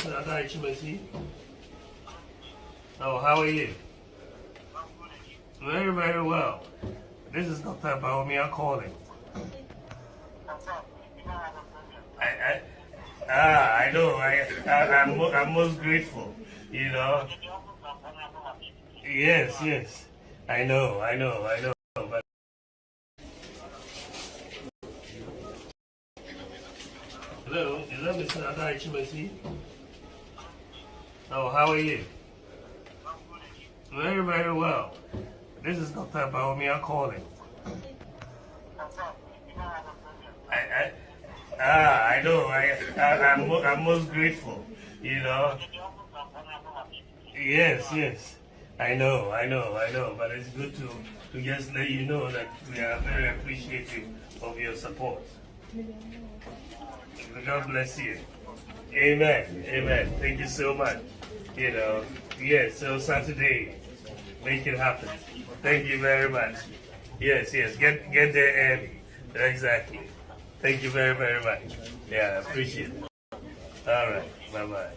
Mr. Adaichimasi. Oh, how are you? Very, very well. This is Dr. Bawumia calling. I know. I'm most grateful. You know. Yes. I know. But hello, is that Mr. Adaichimasi? Oh, how are you? Very, very well. This is Dr. Bawumia calling. I know. I'm most grateful. You know. Yes. I know. But it's good to just let you know that we are very appreciative of your support. God bless you. Amen. Thank you so much. You know. Yes. So Saturday, make it happen. Thank you very much. Yes. Get there early. Exactly. Thank you very, very much. Yeah, appreciate it. All right. Bye-bye.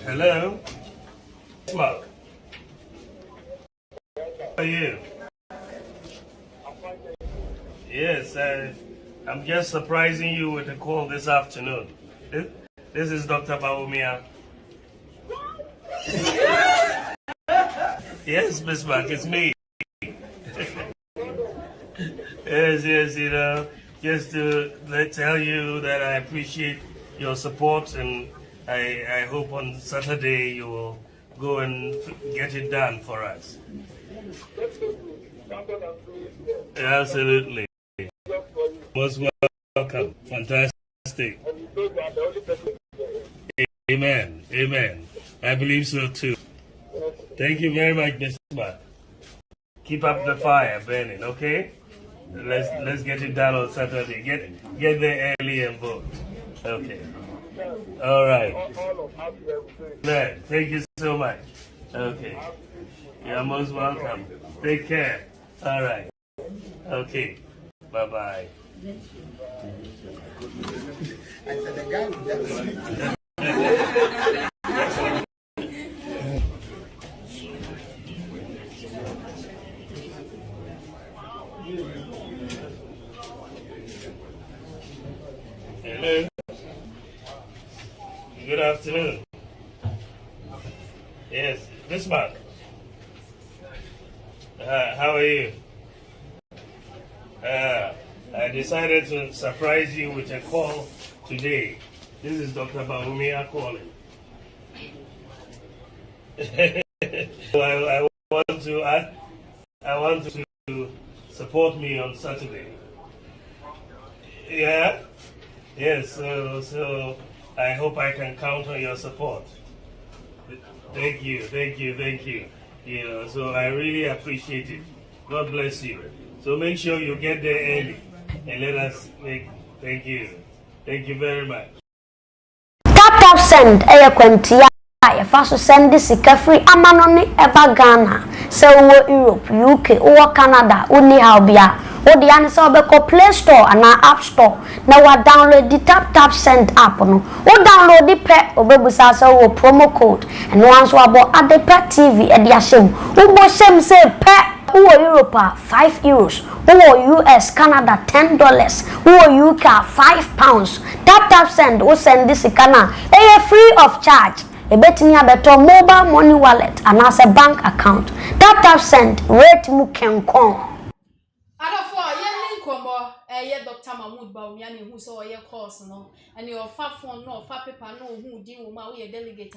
Hello? Mark. How are you? Yes, I'm just surprising you with a call this afternoon. This is Dr. Bawumia. Yes, Miss Mark, it's me. Yes, you know, just to tell you that I appreciate your support, and I hope on Saturday you will go and get it done for us. Absolutely. Most welcome. Fantastic. Amen. I believe so too. Thank you very much, Mr. Mark. Keep up the fire burning, okay? Let's get it done on Saturday. Get there early and vote. Okay. All right. Man, thank you so much. Okay. You're most welcome. Take care. All right. Okay. Bye-bye. Hello. Good afternoon. Yes, this Mark. How are you? I decided to surprise you with a call today. This is Dr. Bawumia calling. So I want to support me on Saturday. Yeah. Yes. So I hope I can count on your support. Thank you. You know, so I really appreciate it. God bless you. So make sure you get there early and let us make. Thank you very much. Tap send kwantia fa so send sika free amanoni eba Ghana se wo Europe UK wo Canada oni how bia wo de an se obeko Play Store ana App Store na wa download the tap send app no wo download the pre obebusa se wo promo code and once wo abo Adepa TV e de ahyem wo bo hyem se pe who Europe €5, who US Canada $10, who UK £5. Tap send, who send this Ghana free of charge. A betting better mobile money wallet and as a bank account. Tap send, rate mukenkon. Ye Dr. Mahmoud Bawumia ne hu so ye course no and your fa phone no fa paper no hu din wo ma we delegate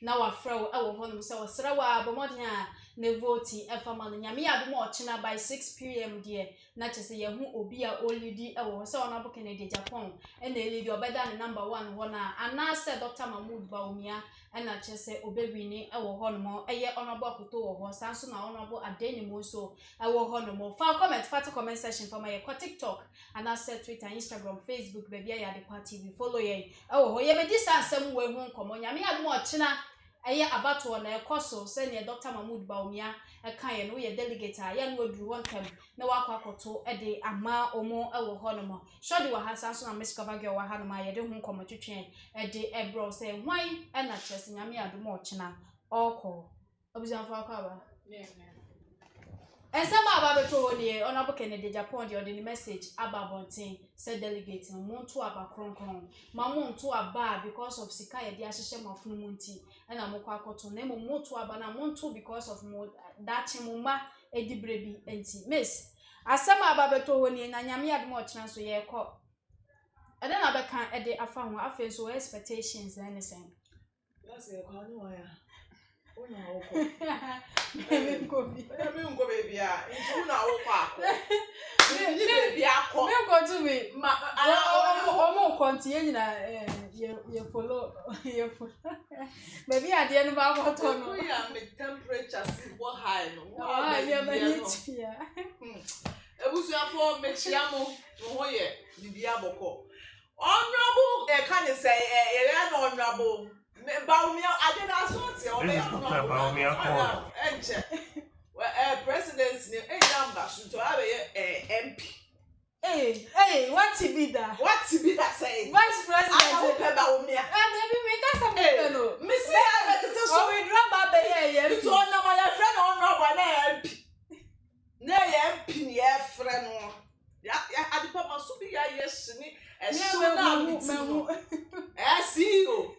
na wa frɛ wo e wo ho no so sra wa abomodin a ne vote e fa ma no nyame ya do mo ochina by 6 p.m. there na chese ye hu obi a olidi e wo se Honorable Kennedy Agyapong and the lady obeda ne number 1 ho na anase Dr. Mahmood Bawumia and na chese obewini e wo ho no mo eye Honorable Akoto wo ho sanso na Honorable Adeni mo so e wo ho no mo fa comment section for my TikTok and anase Twitter, Instagram, Facebook baby ya de party we follow ye e wo ho ye be dis asem we hu nkomo nyame ade mo ochina eye abato na ekoso se ne Dr. Mahmood Bawumia eka ye no ye delegate a ye no aduru won tam na wakwa akoto e de ama omo e wo ho no mo shodi wa hasa so na miskava ge wa ha no ma ye de hu nkomo twetwen e de ebro se hwan e na chese nyame adom ochina oko obisanfo akaba Esama ababeto woni Honorable Kennedy Agyapong de the message ababontin said delegate monto abakronkron mamonto aba because of sika ye de ahyehye mafunu munti na mokwa akoto na monto aba na monto because of that chimuma edibrebi enti miss asama ababeto woni na nyame adom ochina so ye kọ ede na beka ede afa ho afa so expectations na anything that's a kwanu ya Una oko. Mimi ngobi. Mimi ngo baby a. Ntu na oko akọ. Ni baby akọ. Mimi go to me. Ma omo kontie nyina ye follow. Baby ade no ba akọ no. We are make temperature see what high no. Ah, ye ba hit ya. Ebusu afọ mechiamo no ho ye bibi aboko. Honorable e kan say e na honorable Bawumia, I did not sort you. Bawumia, president's name, number to have a MP. Hey, what to be that? What to be that saying? Vice President Bawumia. And every minute that's something. No, Miss, I bet it is so we drop up here. You told my friend on MP. Nay, MP, yeah, friend. Yeah, I did my super yes, and so I see you.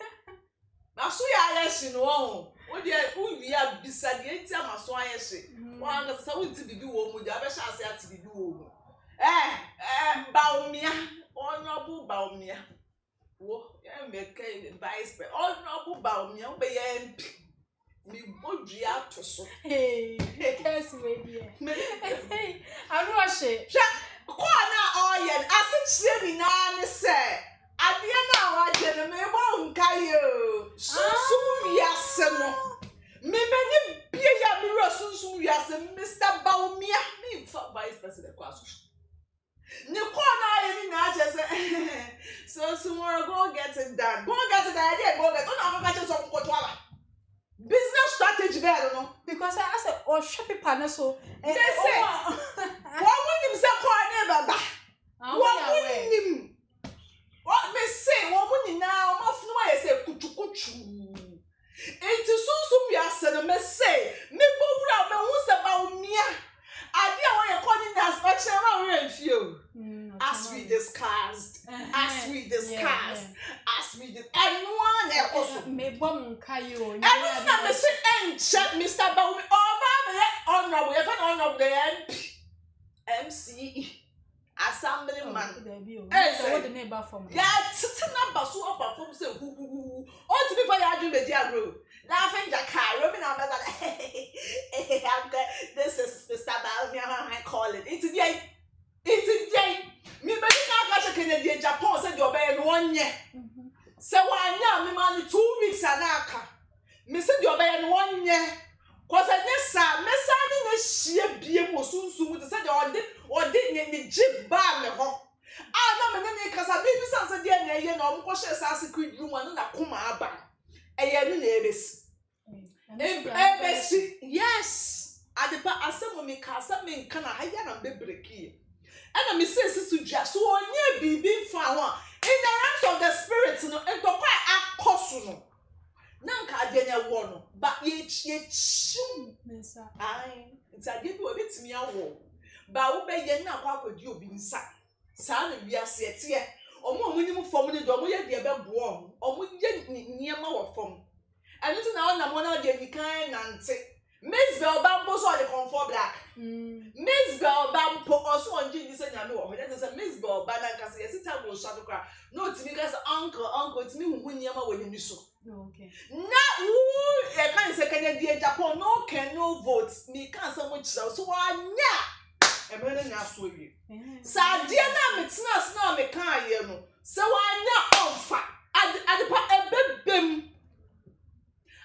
Na so ya yeshi no ho wo de uwi ya bisa de enti ama so ayeshi wa na sa wuti bibi wo mu ja be sha ase ati bibi wo mu Bawumia Honorable Bawumia wo ya make vice president Honorable Bawumia wo be ya MP mi bodua to so yes baby hey aroshe ko na oyen ase chire mi na ne se Adia na wa jene me bo nkayo sunsun wiase no me meni bie ya me ro sunsun wiase Mr. Bawumia me vice president kwaso ni ko na ye ni na je so tomorrow go get it done idea go get on am ka so nkoto ala business strategy there no because I say o shop paper na so they say wo munim se ko na baba wo munim what me say woman now off no I say kuchukuchu enti sunsun wi ase me say me bo wura me hu se Bawumia ade a wo ye calling as action na we enfio as we discussed as we and one ekoso me bom nkayo and na me say check Mr. Bawumia honorable you can honorable MC Assemblyman. So what the neighbor for me? Yeah, number so up from say who. All to people ya do media grow. Laughing the car, rubbing our mother. This is Mr. Bawumia, I call it. It's a day. Me but now got a Kennedy Agyapong said you're being 1 year. So 1 year, me man 2 weeks anaka. Me said you're being 1 year. Cause I just message na share biem osunsun to say the ni jib ba me ho na me ne kasa baby sanse de na ye na omko share sa secret room anu na koma aba eye nu na ebesi yes adepa asem me kasa me nka na haya na bebreki na me say sisu dwa so onye bibi fa ho in the realms of the spirit no entokwa akoso no nanka adenya wo no ba ye chim mensa ai ntade bi obetimi awo ba wo be ye na kwa akodi obi nsa sa na wiase ete omo nim fom ni do omo ye de be bo omo ye niema wo fom anu ti na ona mo na de nikan nante Miss Bampo so the comfort black Miss Bampo also on ji se nyame wo that is Miss Bana kase ye sita go shadow kra no timi kase uncle timi hu niema wo ni so. Okay. Na who can't say Kennedy Agyapong no can no votes. Me can't say much so anya. emene na so wi sa de na metena as na me kan ye no se wanya onfa adepa ebebem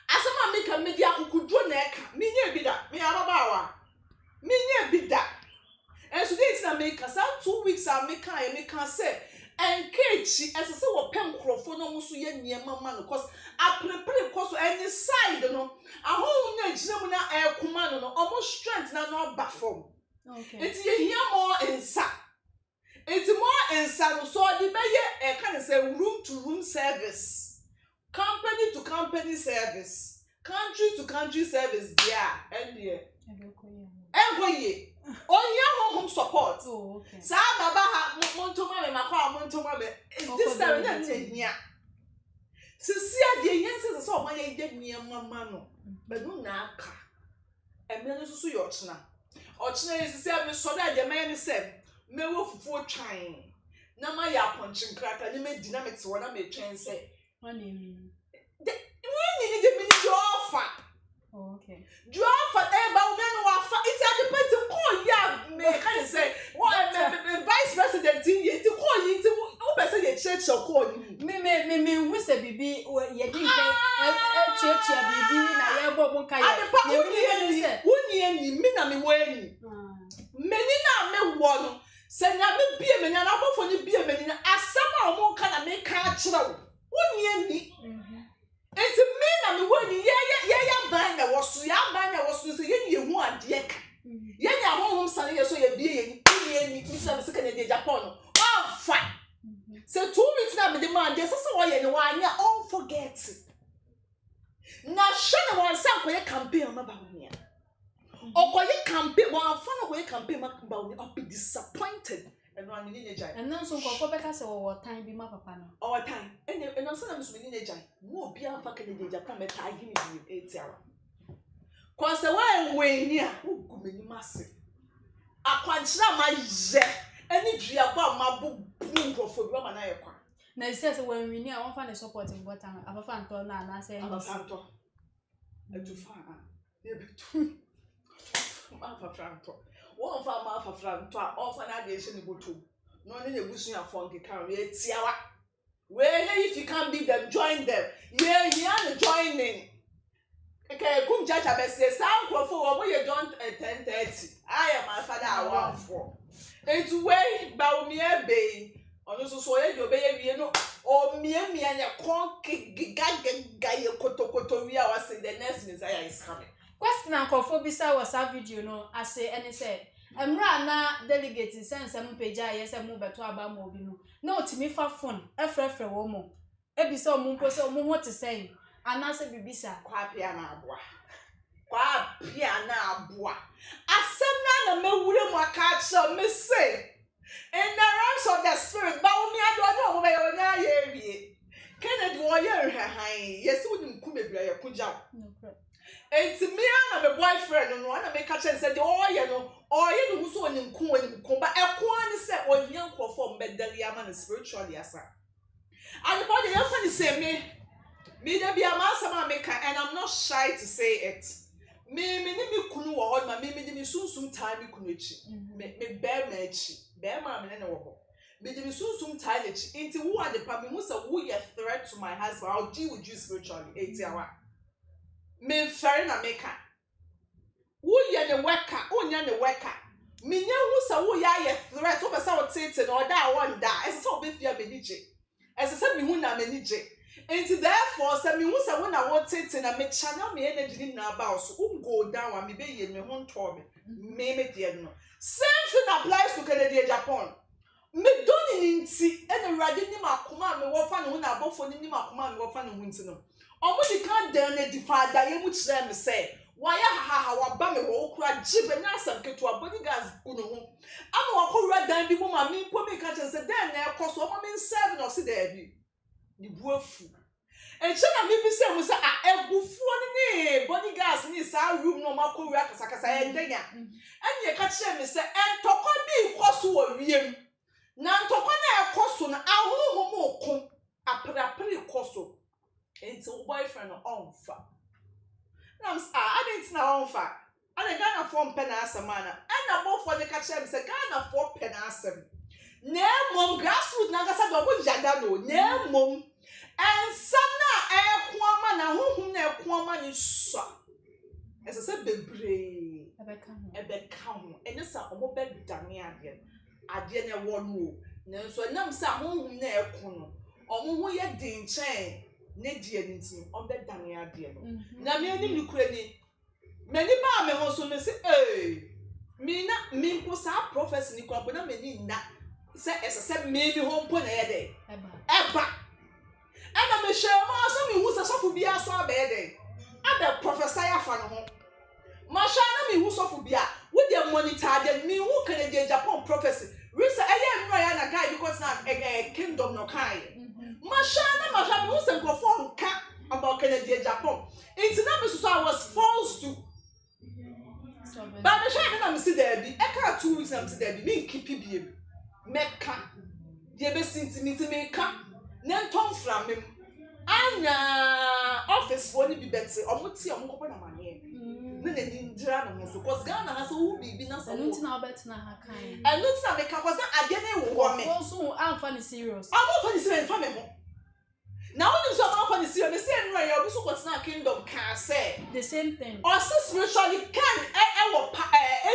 asama me kan media kokudro na eka menye bi da me ababawa menye bi da enso dey na me ka sa 2 weeks a me kan say enkechi esese wo pem krofo no muso ye niema ma no cause aprepre cause any side no ahon na gina mu na ekuma no omo strength na no ba form. Okay, it's ye hear more insa. It's more insa no so the be can say room to room service, company to company service, country to country service there and there engoye onya home support. Oh, okay, sa baba ha montoma me makwa montoma me this time na nya sisia de yense so o ye de niema no be no na aka emle no so yo chena ochena sisia me so da de me se me wo fufu twan na ma ya ponchi nkraka ni me di na me te wona me twen se wana emi de we ni me ni offer. Oh, okay, Bawumia no wafa it's a depend ko ya me can say what vice president ye ti ko yi ti wo person ye church ko yi me hu se bibi ye di nke church ya bibi na ye bo kai ye woni ani me na me wo ani meni na me wo no se na me bie me na abofo ni bie me na asama o mo ka na me ka kire woni ani it's me na me woni ye ban na wosu ya ban na wosu so ye hu ade ka ye nya honhom sane ye so ye bie ye ni bisa se Canada Japan no fa so 2 weeks na me de man de so wo ye ni wa nya on forget na shana wan san ko ye campaign ma Bawumia okoye campaign wan fa no ko ye campaign ma Bawumia I'll be disappointed. And one in Jai. And then some because or time be my papa no. Our time. And also I'm in Jai. More be a fucking Japan tagging you 8 hours. Cause the way near who could be massive. I can't my jet. Any tree about my book for Roman. Now it says when we near one fan is supporting what I'm a fan to now I say I'm a fan to. And to find one for my friend to offer an aviation to no need a bushing a funky car. Well, if you can't beat them, join them. Yeah, joining. Okay, come judge a best say, sound for what you don't at 10:30. I am my father, I want for. It's way Bawumia Bay. On also so you baby, you know, or me and your conky guy, koto, we are saying the next Messiah is coming. Question uncle for beside was a video no I say any said Emra na delegates send some page yes a move to about movie no to me for phone efre woman ebisa omumpo se omo what to say and I say bibisa kwa pia na abua asem na me wure mu aka che me say in the realms of the spirit Bawumia do no wo be onya ye wie Kennedy wo ye hwan yes wo nim ku bebra ye kugya it's me and my boyfriend no na me catch and said oh you know or you know so onim ku but ekwan say ohian krofo mbedali ama na spiritually asa and the body you can say me dey be am make and I'm not shy to say it me kunu wo ho ma me sunsum time kunu echi me bear ma echi bear ma me na wo ho me dey sunsum time echi into who are the pa me who say who you threat to my husband I'll deal with you spiritually 8 hours me ferry na meka wo ye ne weka onya ne weka me nya hu sa wo ya ye threat wo pesa wo tete na oda won da ese so be fia benije ese se me hu na benije and therefore se me hu sa wo na wo tete na me channel me energy na about so go down wa me be ye me hu nto me de no same thing applies to Canada Japan me doni nti ene rade ni makoma me wo fa ne hu na abofo ni makoma me wo fa ne hu nti no omudi kan dan na di father ye mu kire me say why ha wa ba me wo kura jibe na asam keto abodi gas kunu ho ama wa ko wura dan bi mu ma me po me ka che say dan na ekoso o ma me serve no se da bi di buafu e che na me bi say mu say egufuo ni body gas ni sa room no ma ko wura kasakasa e danya anye ka kire me say entokwa bi koso wo wiem na ntokwa na ekoso na ahoho mo ko aprapri koso into boyfriend on fa. I didn't know on fa. ana Ghana form pen Asamoah na both for the catch them say Ghana for pen Asamoah ne mom grassroots na gasa do bo yada no ne mom ensa na ekoama na honhom na ekoama ni so ese se bebre ebeka ho enesa omo be dane ade na wo no nanso nam sa honhom na ekono omo ho ye din chen ne die nti omo be dane ade no na me ani nikura ni many ba me ho so me say me na me ko sa prophecy ni kwa na me ni na say ese me ho mpo na ye de eba ana me share ma so me hu sa so fu bia so abede abe prophesy afa no ho ma sha na me hu so fu bia we dey monitor dem me hu Canadian Japan prophecy risa eye nro ya na guy because na kingdom no kai ma sha me hu se go for nka about Canadian Japan it's not me so I was forced to but me sha na me see there be e ka 2 weeks am see there be me keep biem meka die be sintimiti me ka nenton framem anya office for ni bi betse omuti omukopọ na mane na ni ndira no so cause Ghana has who bibi na so enu tina obetina ha kan enu tina me ka cause na ade na ewo me so amfa ni serious amfa ni serious fa me ho na woni so amfa ni serious me say enra ya obi so kotina kingdom can say the same thing or spiritually can wo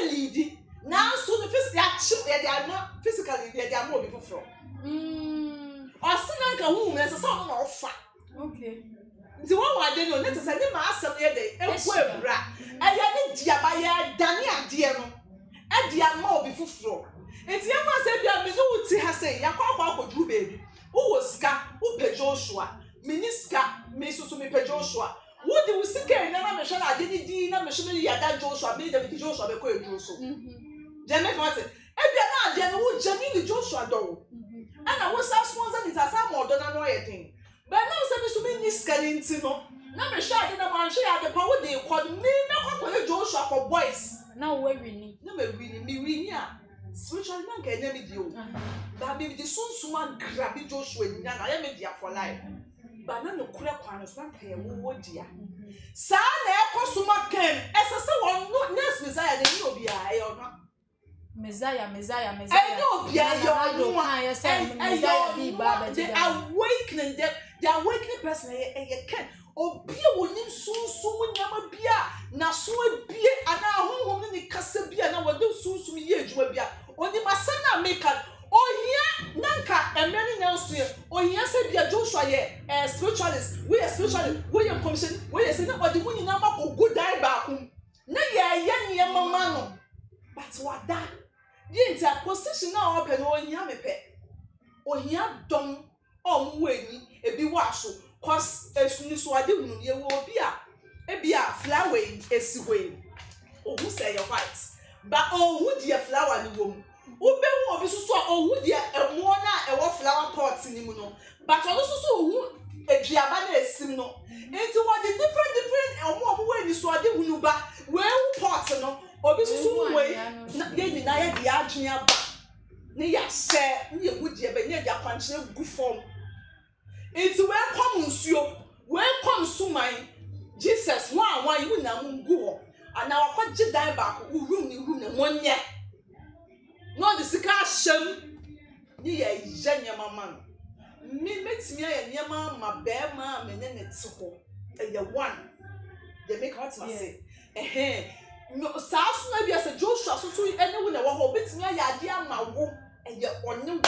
lead now so the they are not physically they are more people from or still nka hu me say so no ofa okay nti won wa de no net say ni ma asem ye de ekwu ebra aya ni dia ba ya dane ade no e dia ma obi fufuro nti ya fa say bia me no uti ha say ya kwa akoduru baby wo ska wo pe Joshua miniska me susu me pe Joshua wo di wo sika na me hwe na ade ni di na me hwe me ya da Joshua me da Joshua be ko eduru so jeme ko say e bia na ade no wo jani ni Joshua do ana wo sa sponsor ni Asamoah do na no ye tin but now say me so me scalinti no na me hwe ade na man hwe ade pa wo dey call me kwa Joshua for boys na wo wini na me wini a spiritually na nke enya me di o ba me di sunsuma grab Joshua nya na ya me dia for life ba na no kure kwa no so nka ye wo dia sa na ekosuma ken esese won no next Messiah de ni obi a e ono Messiah I know bia yo Messiah bi ba the awakening person e can obi wonim sunsun nyama bia na so bie ana honhom ni kasa bia na wode sunsun ye adwuma bia oni masana make ohia nanka emeni nanso ye ohia se bia Joshua ye spiritualist we are spiritualist we are commission we are say na odi munyi na mako good die back na ye nyema ma no but what that yenti a position na open ohia mepe ohia dom omweni ebi waso cause esuni so ade hunu ye wo obi a flower esiwe ohu say your white but ohu dia flower ni wom ube hu obi so ohu dia emo na ewo flower pot ni mu no but onu so ohu eduaba na esim no enti what the different omo we ni so ade hunu ba we hu pot no obi so we na ye na ye dia adwea ba ne ya se ne ye gudie ba ne dia kwanche gu form enti we come nsuo we come suman Jesus one you na mungu ho ana wakwaje dan ba ko room na monye no the sika shem ni ye nyama man me metimi aye nyama ma be ma me ne te ho e one they make what must say no sasu na bia se Joshua so ene wo na wo ho betimi aye ade ama wo e onye wo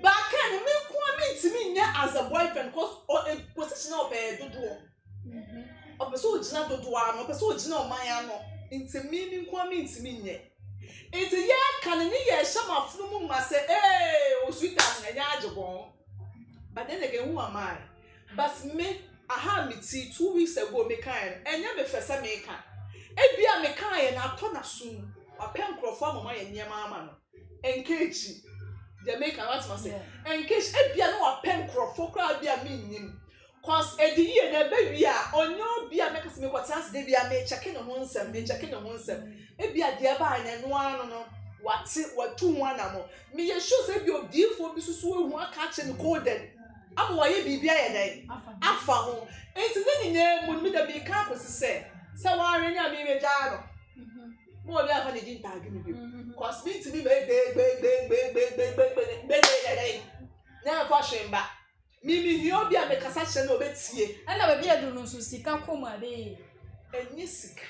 ba kan me kwa me ntimi nya as a boyfriend cause a position of dodo opeso ogina dodo ano opeso ogina omanya no ntimi me kwa me ntimi nye enti ye kan ni ye shama funu mu ma se o sweetheart na nya Agyapong but then again who am I but me aha me ti 2 weeks ago me kan enya me fesa me kan ebia me kan ye na to na sun apem krofo mama ye nyema ama no enkechi Jamaica what must say in case ebia no apem krofo kra bia me nim cause ediye na baby a onyo bia make se me kwatans de bia me checking no nsem ebia de ba anya no ano no watu ho anamo me ye show say bi odifo bi susu ehu aka che ne coded am wa ye bibia ye dai afa ho enti ne na mu me da bi ka ko se wa re nya me meja no Mo be afa de din tag me bi. Cause me to be be. Na fa shemba. Mimi ni obi a mekasa hye na obetie. And na be adu no so sika koma de. Enye sika.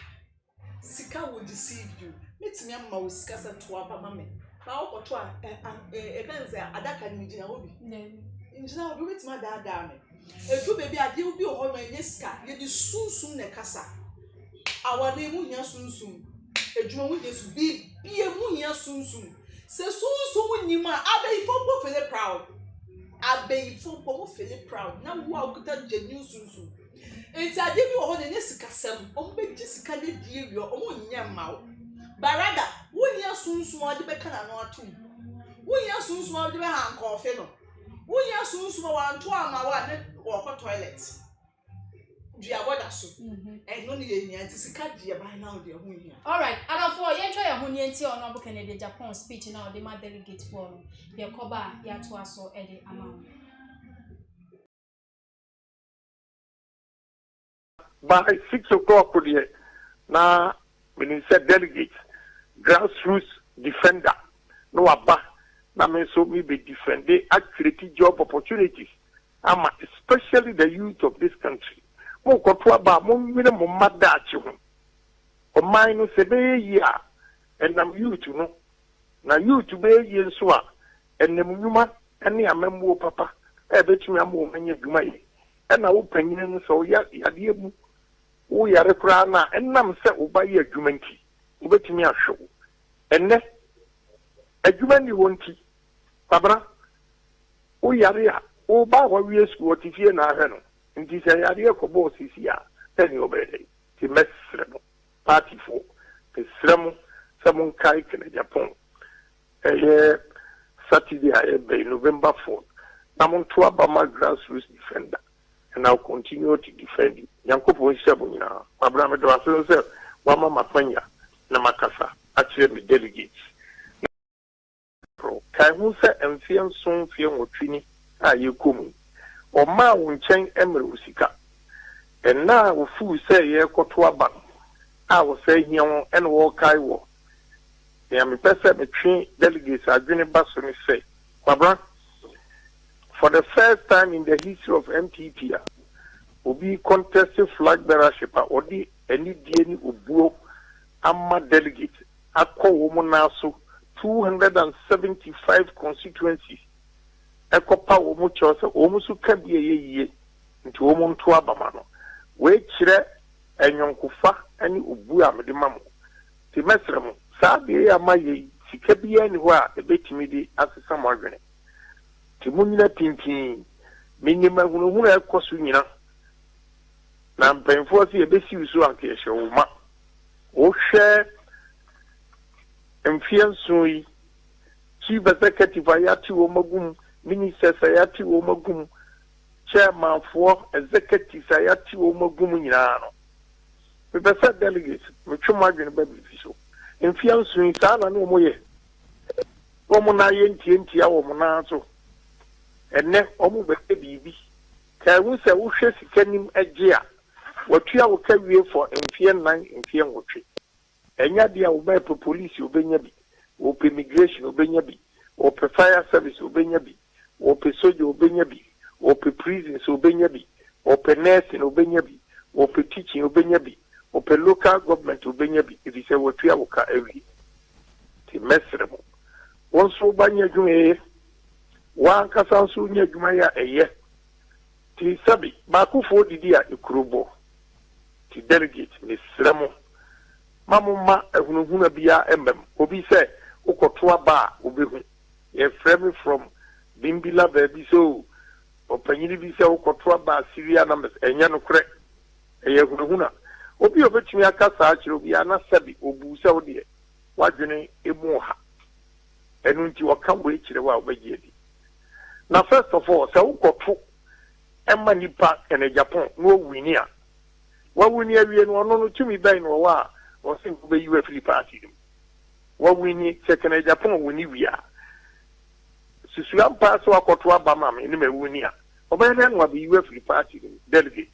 Sika will deceive you. Metimi amma wo sika sa to aba mame. Na wo koto a kan say adaka ni gina obi. Njina obi metimi ada me. Edu baby ade obi o ho ma enye sika. Ye di sunsun na kasa. Awade mu nya sunsun. Ejuma mu Yesu bi mu nya sunsun. Se sunsun mu nyima abe ifo feel proud. Abe ifo po feel proud. Na wo akuta genuine sunsun. Enti ade bi wo ho ne sikasem ombe gi sika de die wi omo nya mawo barada wo nya sunsun ade be kana no atum wo nya sunsun ade be han kofe no wo nya sunsun wa anto ama wa ne wo ko toilet dia boda so no ne ye nya sika die ba na wo de ho nya. All right, adafo ye twa ye ho ni enti ono bu Kennedy Japan speech na o de ma delegate for no ye koba ya to aso e de ama. By 6 o'clock, now when he said delegates, grassroots defender, no abba, na me so me be defend. They create job opportunities, especially the youth of this country. Mo koto aba mo mine mo madachi ho. O mine no se be year, and I'm youth no. Na youth be year so a, and them nyuma, and ya membo papa, betumi amo manya dwuma yi. And na wo panyin so ya de mu. O yare kura na enam se oba ye adwuma nti obetimi ahwo enne adwuma ni wonti babra o yare a o ba wa wie school tifie na ahwe no nti se yare ko bo sisi a tani obede ti mesre no party for the sremo samon kai Kennedy Japan Saturday a November 4th namon to abama grassroots defender. And I'll continue to defend you. Yankopo Sabuna, Abraham Dawson, Wama Mapanya, Namakasa, actually delegates. Kaimu se and Fian Son Fian Watrini, are you coming? Or Ma won chain Emerusika. And now, fool say, Ye Kotuaba. I will say here and walk I will. I am a person between delegates are doing a basson say, Babra. For the first time in the history of MTP, Obi contested flag bearership or the any DNA Ubuo Amma delegates Akko Womonaso 275 constituencies. Ekopa Womuchosa Omusu Kabi into Womontua Bamano. Wait, Chire and Yonkufa any Ubua Medimamo. Timesremo, Sabi Amaye, Sikabi anywhere, a bit midi as some organ. Timunina pinkin minima hunu ekosu nyina na mpenfo si ebesi usu anke hwema wo hwe emfianso yi chief executive ayati wo magum ministers ayati wo magum chairman for executives ayati wo magum nyina no we be set delegates we twuma dwene ba bi so emfianso yi sa na no moye wo mo na ye ntientia wo mo na so enne omu beke bibi ka wu se wo hwe sikanim agye a watua wo ka wie for mfie nan mfie nwotwe enya dia wo ba police obenya bi wo immigration obenya bi wo fire service obenya bi wo soldier obenya bi wo prison obenya bi wo nursing obenya bi wo teaching obenya bi wo local government obenya bi if say watua wo ka awie ti mesremo won so banya dwume wan kasanso nya dwuma ya eye ti sabi ba kufo didi a ekurubo ti delegate ni sremo mamuma ehunhuna bia embem obi se ukoto aba obehu ye frame from bimbila baby so opanyini bi se ukoto aba Syria na enya no kre eye hunhuna obi obetumi akasa akire obi ana sabi obu se ode wadwene emu ha enu nti waka wo ekire wa obagye di. Now, first of all, so ukoto emma nipa Kennedy Japan no winia. Wa winia wie no no tumi bai no wa o se be you free party. Wa wini se Kennedy Japan wini wia. Sisu ampa so akoto abama me ni me winia. Oba na no be you free party delegates.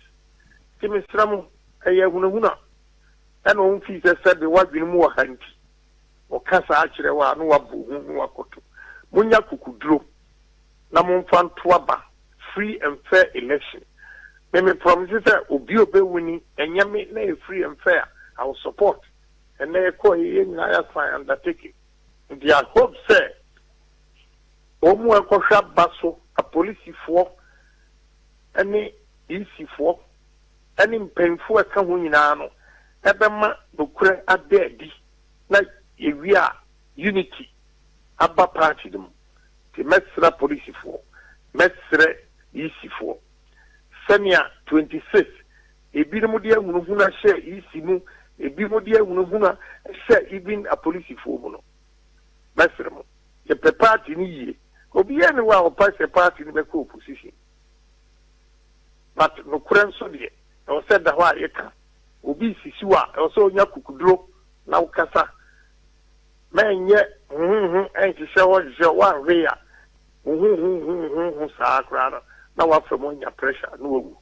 Timi sramu eye hunahuna. Ana on fi se be wa dwini mu wa hanti. okasa akire wa no wabu hu wakoto munya kukuduro na momfa ntoaba free and fair election me promise say obi obewuni enyame na free and fair I will support and na ko nyina sign undertaking their hope say omu ekosha baso a police for any easy for any painful aka ho nyina no ebema dokure adedi na ewia unity abba party dem the mesra police for mesra easy for senior 26 ebinom dia hunuhuna share easy mu ebinom dia hunuhuna share even a police for mu no mesra mu the party ni ye obi ene wa o party ni be ko opposition but no krenso de o said that wa yeka obi sisiwa o so nya kukuduro na ukasa menye enji shewo jewa rea sa krana na wa femo nya pressure no wu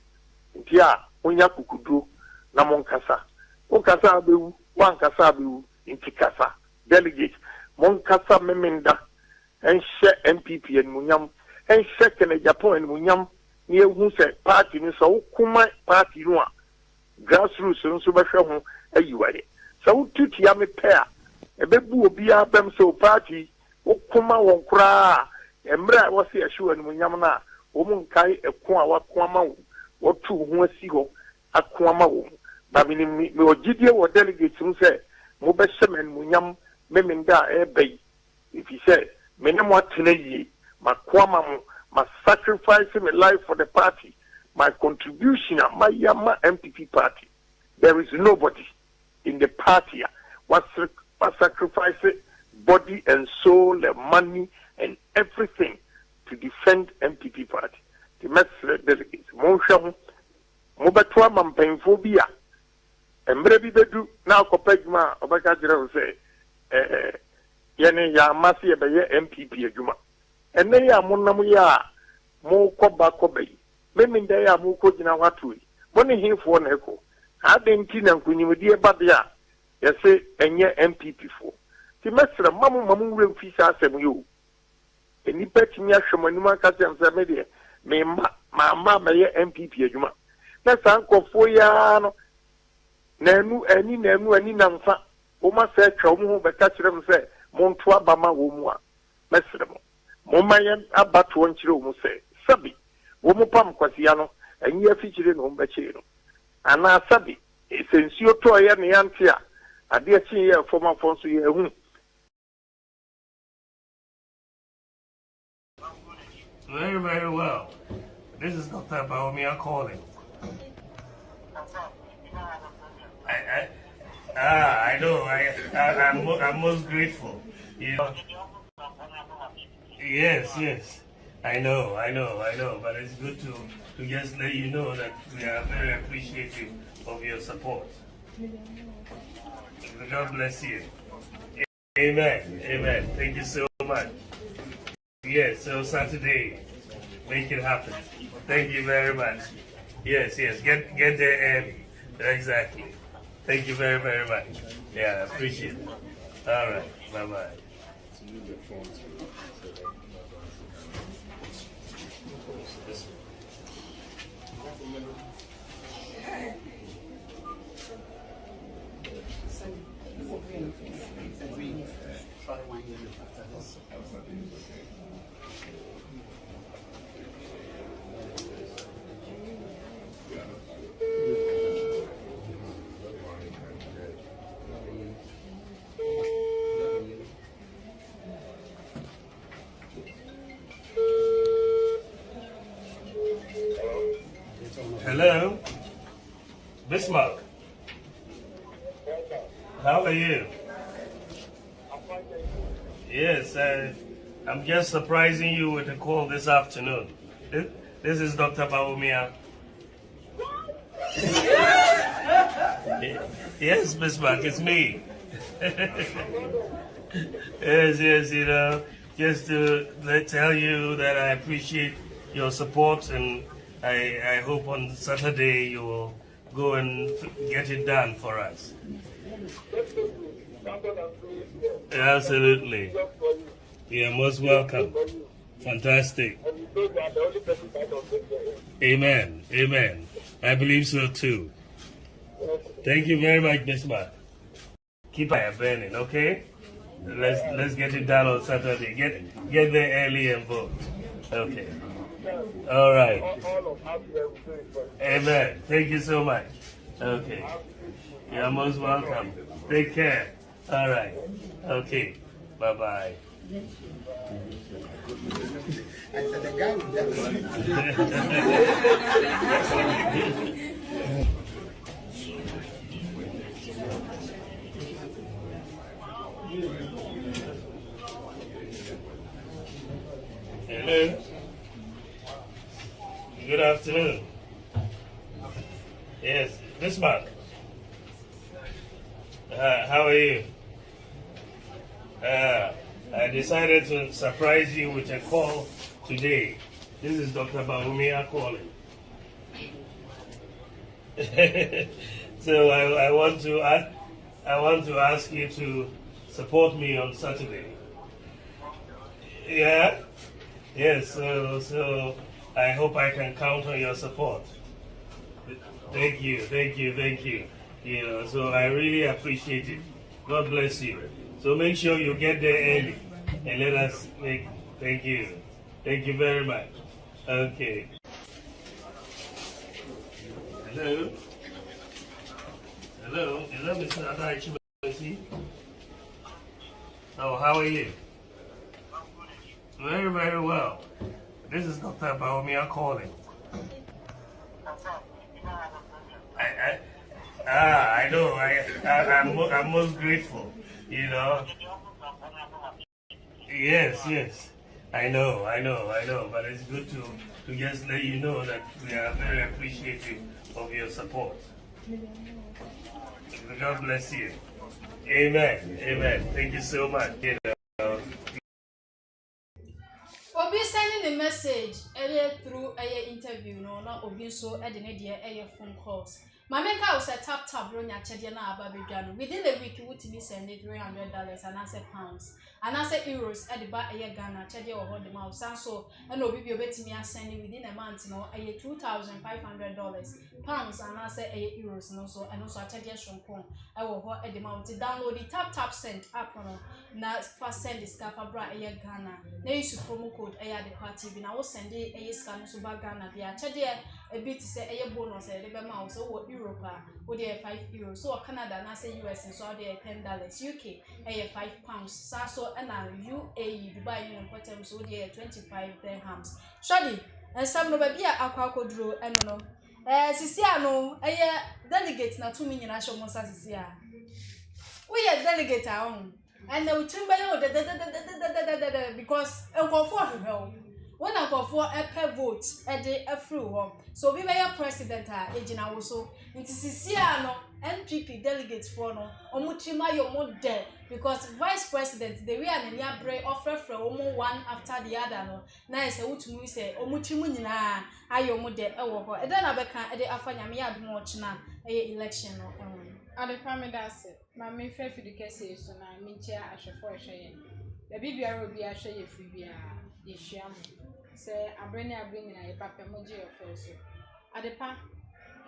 ntia onya kukuduro na monkasa ukasa abewu wankasa abewu intikasa delegate monkasa memenda enhye MPP enmunyam enhye kene Agyapong enmunyam ni ehu se party ni so kuma party no a grassroots nso behwe ho ayiware so tutu ya me pair ebebu obi abem so party okuma won kura emra wo se ehwe enmunyam na wo mu nkai eko a wakoma wo tu ho asi ho akoma wo ba me ogidie wo delegates mu se mo behye enmunyam memenda ebei if you say many more today, my kwama, my sacrificing my life for the party, my contribution, my Yama MPP party. There is nobody in the party what sacrificing body and soul and money and everything to defend MPP party. The message delegates, Monsham, Mobatwa Mampenphobia, and maybe they do now. Copegma, Obakajra say, yene ya masi ebe ye MPP adwuma ene ya monam ya mo koba kobai meminde ya mo ko gina watui boni hinfo na eko adenti na nkunyimdi e bade a yese enye MPP fo ti mesra mamu wure mfisa asem yo enipa timi ahwemanum aka semse me de me ma ye MPP adwuma na sankofo ya no nanu ani na mfa o ma se twa mo ho beka kirem se monto abama wo mu a mesremo momayen abato onchire wo mu se sabi wo mu pam kwasia no anyi afichire no mbachire no ana sabi esensuo to ye ne yante a ade achi ye forma fonso ye hu very, very well. This is Dr. Bawumia calling. I know. I'm most grateful. You know. Yes. I know. But it's good to just let you know that we are very appreciative of your support. God bless you. Amen. Thank you so much. Yes, so Saturday, make it happen. Thank you very much. Yes. Get there early. Exactly. Thank you very, very much. Yeah, I appreciate it. All right. Bye-bye. Hello, Bismarck. How are you? Yes, I'm just surprising you with a call this afternoon. This is Dr. Bawumia. Yes, Bismarck, it's me. Yes, you know, just to tell you that I appreciate your support, and I hope on Saturday you will go and get it done for us. Absolutely. You're most welcome. Fantastic. Amen. Amen. I believe so too. Thank you very much, Miss Mark. Keep fire burning, okay? Let's get it done on Saturday. Get there early and vote. Okay. All right. Amen. Thank you so much. Okay. You're most welcome. Take care. All right. Okay. Bye-bye. Hello. Good afternoon. Yes, Miss Mark. How are you? I decided to surprise you with a call today. This is Dr. Bawumia calling. So I want to ask you to support me on Saturday. Yeah? Yes, so I hope I can count on your support. Thank you. You know, so I really appreciate it. God bless you. So make sure you get there early and let us make. Thank you. Thank you very much. Okay. Hello. Hello. Is that Mr. Adaichi? Oh, how are you? Very, very well. This is Dr. Bawumia calling. I know. I'm most grateful. You know. Yes. I know. But it's good to just let you know that we are very appreciative of your support. God bless you. Amen. Thank you so much. You know. Obi sending the message through a interview, no, not Obi so at the phone calls. My maker was a tap run at Chediana Ababijano. Within a week, you would be sending $300 and I said pounds. And I said euros at the bar a Ghana, Chedia or hold the mouse. So, and Obi be betting me sending within a month, no, a $2,500 pounds and I said euros, no, so, and also a Chedia Shampoo. I will hold at the mount to download the tap send app on now first send the scarf abra a Ghana. Now use promo code a the party. Now send a scan to Ghana. The Chedia a bit to say a bonus a little mouse or Europe, or they €5. So Canada, and I say US, and so they $10. UK, £5. So and now UAE, Dubai, and Potem, so they 25 dirhams. Shadi, and some no baby are aqua draw, and no. Siciano, delegates now 2 million national Monsasia. We are delegate our own, and they will trim by because Uncle for help. When I go for a per vote at the through so we were president agent also it is Siciano NPP delegates for no omuchima yo there because vice president they were an yabre offer from one after the other no na say wutumu say omuchimu nyina ayo mo there ewo and then abeka e dey afanya me ad mo china election no ade kwame das ma me fa fi de kese so na me ntia ahwefo ehwe ye bibia ro bia hwe ye fi bia ye hwiam say abrene nyina ye papa mo je ofo so adepa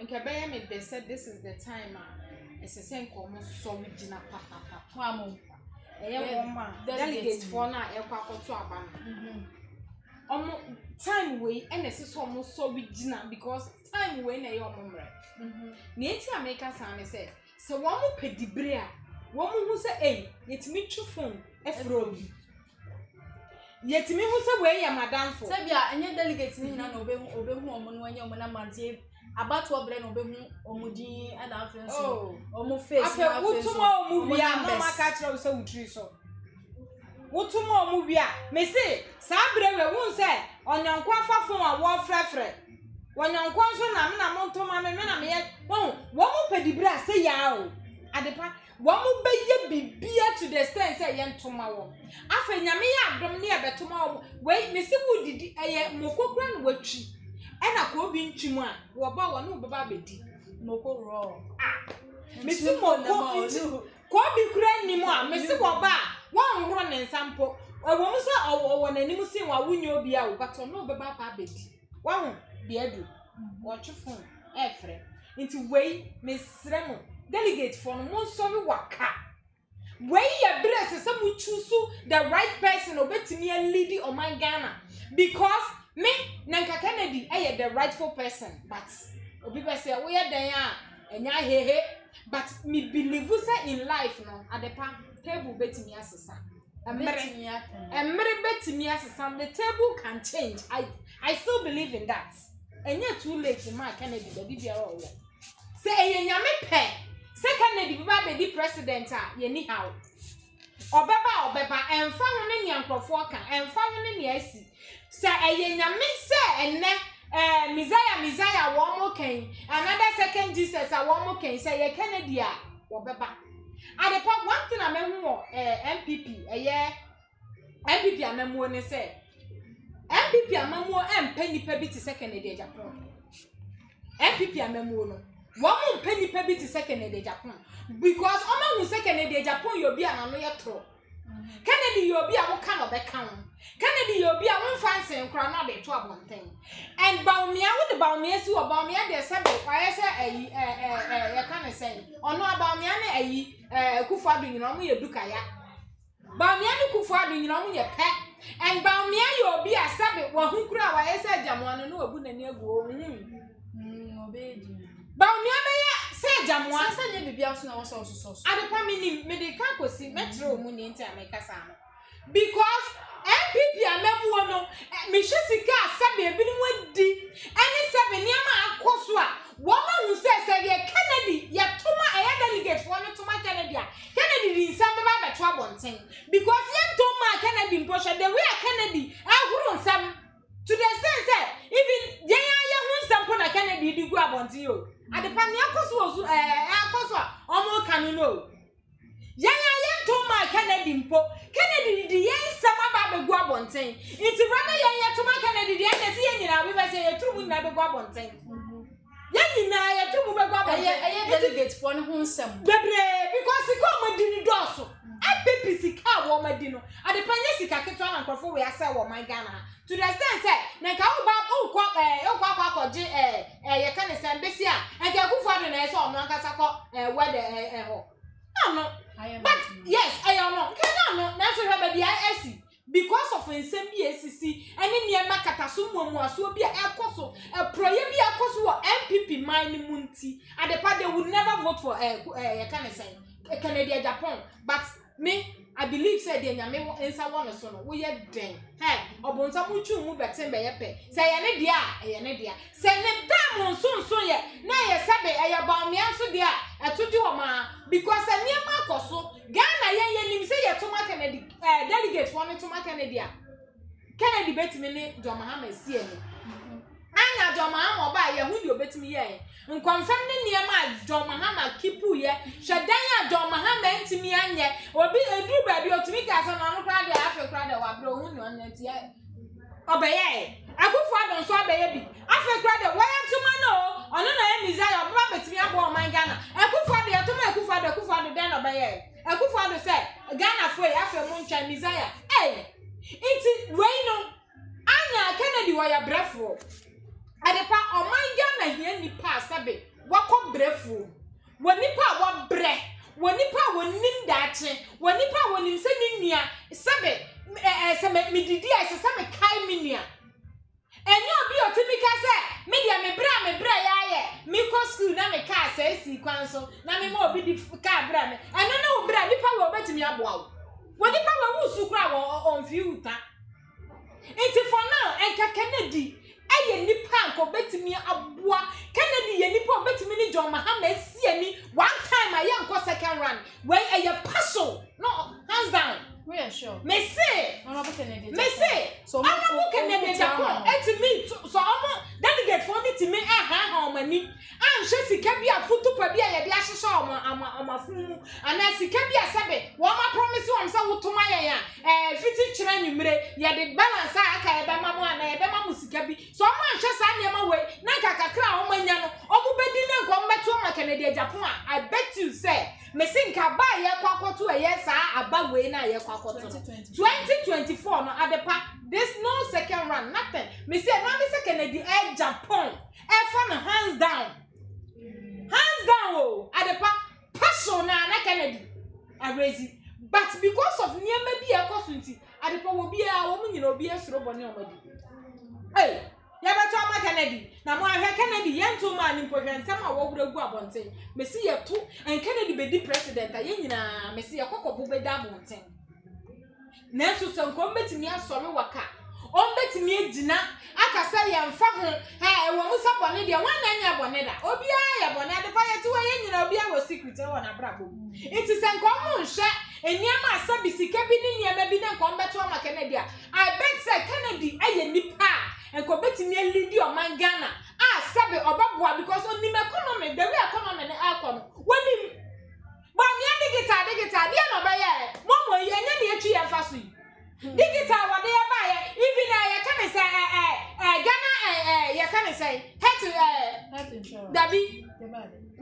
nke beye me they said this is the time esesen ko mo so wigina papa kwamo eye wo ma delegate for na e kwa koto aba no time we and esese mo so wigina because time we na ye omomre na enti America san say so wo mo pedibre a wo mo hu say yetimi twu phone efro bi yetimi hu say we ya madam for say bia enye delegate ni na obehu omo no anya omo na mantie about what brain obehu omudi and afenso so omo face na afenso wutuma omu bia no maka kire say wutri so wutuma omu bia me say sa brewe won say onyankwa fafon a wo frefre wonyankwa so na mo ntoma me na me wo mo pedibra say ya o adepa wo mo beye bibia to the extent say ye ntoma wo afa nyame ya adom ne ye betoma wo we me se wudidi eye mokokura no watwi ena ko obi ntwimu a wo ba wo no baba bedi moko ro me se moko ko bi kura nimu a me se wo ba won horo ne nsampo wo mu so wo nanim sin wa wunyo bi a wo bato no be ba pa bedi wo de adu wo twefo efre nti wei me sremo delegate for no sorry waka wei ya dress se mu choose the right person obetimi a lead o man Ghana because me Nanka Kennedy the rightful person but obi be say we den a enya hehe but me believe say in life no adepa table betimi asesa emre betimi asesa the table can change. I still believe in that. Enya too late ma Kennedy the bibia o say enyame pe say Kennedy biba be di president a ye ni how obeba emfa ho ne nyankrofo ka emfa ho ne ne asi say enyame say enne Messiah one more king another second Jesus a one more king say ye Kennedy a obeba adepa one thing amemu MPP MPP amemu ne say MPP amemu empa nipa bi ti second Agyapong MPP amemu no one penny pe bi ti second Agyapong because oma hu second Agyapong yobi anano ye tro Kennedy yobi a wo kan obeka Kennedy yobi a wo fancy nkra na de to abonten and Bawumia wo de Bawumia si wo Bawumia de sebe kwaye se ye kan say ono Bawumia ne Kufuadu nyina mo ye dukaya Bawumia ne Kufuadu nyina mo ye pe and Bawumia yobi a sebe wo hu kura wa ye se Agyapong no obu nani agu obedi Bawumia be ya se Agyapong sasa nye bibia so na wo so adepa me de kan kosi metro mu ni nti amekasa no because MPP amemu no me hwesika sebe ebi ni wadi ani sebe niam akoso a wo ma hu se ye Kennedy ye toma delegate wo no toma Kennedy a Kennedy di nsam ba beto abonten because ye toma Kennedy mposha the way Kennedy ahuru nsam to the sense even ye hu nsam po na Kennedy di gu abonten yo adepa ni akoso akoso omo kanu no ye toma Kennedy mpo Kennedy di ye nsam aba be gu abonten it rather ye toma Kennedy di ene si ye nyina we be say ye tru na be gu abonten ye nyina ye tru be gu abonten delegate for no hu nsam bebre because ko mo di ni doso MPP sika wo ma di no adepa nye sika ketwa na nkrofo we asa wo man Ghana to the extent say na ka wo ba kwa je ye kan say mbesi a enka Kufuadu na ese ono akasa ko wede ho no but yes I am no can no na so haba dia asi because of nsem bi asisi ene niema kataso muamu aso bi a ekoso proye bi ekoso wo MPP man ni munti adepa they would never vote for ye kan say Kennedy Agyapong but me I believe said the nyame ensa won so no we ye den obonsa mu twu mu betem be ye pe say ye ne dia say ne dam so ye na ye sabe Bawumia so dia etoji wo ma because niam akoso Ghana ye nim say ye toma Kennedy delegate won toma Kennedy a Kennedy betimi ne John Mahama sie ni anya John Mahama oba ye hu di obetimi ye nkonfam ne niam John Mahama kipu ye hwedan John Mahama ntimi anye obi edu ba bi otumi ka so no kra de afi kra de wa bro hu ni onye tie obeye Kufuadu nso obeye bi afi kra de wa yantuma no ono na ye Messiah oba betimi abo o man Ghana Kufuadu ye tuma Kufuadu den obeye Kufuadu say Ghana foi afi mu ntwa Messiah iti wey no anya Kennedy wa ya brefo adepa o man Ghana hia nipa sabe wako brefo wonipa wa bre wonipa wonim dache wonipa wonim se ninia sabe se mididi ase sabe kai minia enyo obi otimi ka se media me bra ya ye mi ko school na me ka se si kwan so na me ma obi di ka bra me eno na wo bra nipa wo betimi aboa wonipa wo wusu kra wo on fiuta enti for now enka Kennedy aye nipa anko betimi aboa Kennedy ye nipa betimi ni John Mahama esiani one time aye anko second run when aye paso no hands down we are sure me say Honorable Kennedy so Honorable Kennedy Agyapong me so omo delegate for me to me ha omani anhwe sika bia futupa bia ye de ahyehye amafumu ana sika bia sabe wo ma promise wo msa wotoma ye ya fiti kyerɛ nwumre ye de balance aka ye be ma mo ana ye be ma mo sika bi so omo anhwe sa niam we na kakakra wo manya no omo bedi na nko mmeto ma Kennedy Japan, I bet you say, me think about ye kwakoto a yes, about way na ye kwakoto. 2024 no adepa. There's no second round, nothing. Me say now me second the air Japan. F1 hands down. Hands down, oh, adepa. Passion na Kennedy. I raise it. But because of near maybe a cosmetic, adepa will be a woman, you know, be a slow bonnet already. Hey! Yabatama Kennedy. Now, my Kennedy, young two man in Pogan, some of what go up on saying, Messia too, and Kennedy be the president, a yena, Messia Coco Bube Dabon thing. Nelson combat me a sorrow waka. On bet me dinner, I can say I'm fahon, hey, one was up on Lydia, 1 year bonetta, Obia, bonetta, fire 2 a.m. Obia was secret on a bravo. It is a common share, and Yama Sabisi cabin in Yamabina combat to my Kennedy. I bet say Kennedy, I nipa. And competing near Lady or my Ghana. Sabe or Babwa because only my economy, the real economy and outcome. When him, but the guitar, the no buy Momo, you and tree and fassi. The guitar, what they buy, even I can say, Ghana, you can say, head to Dabi,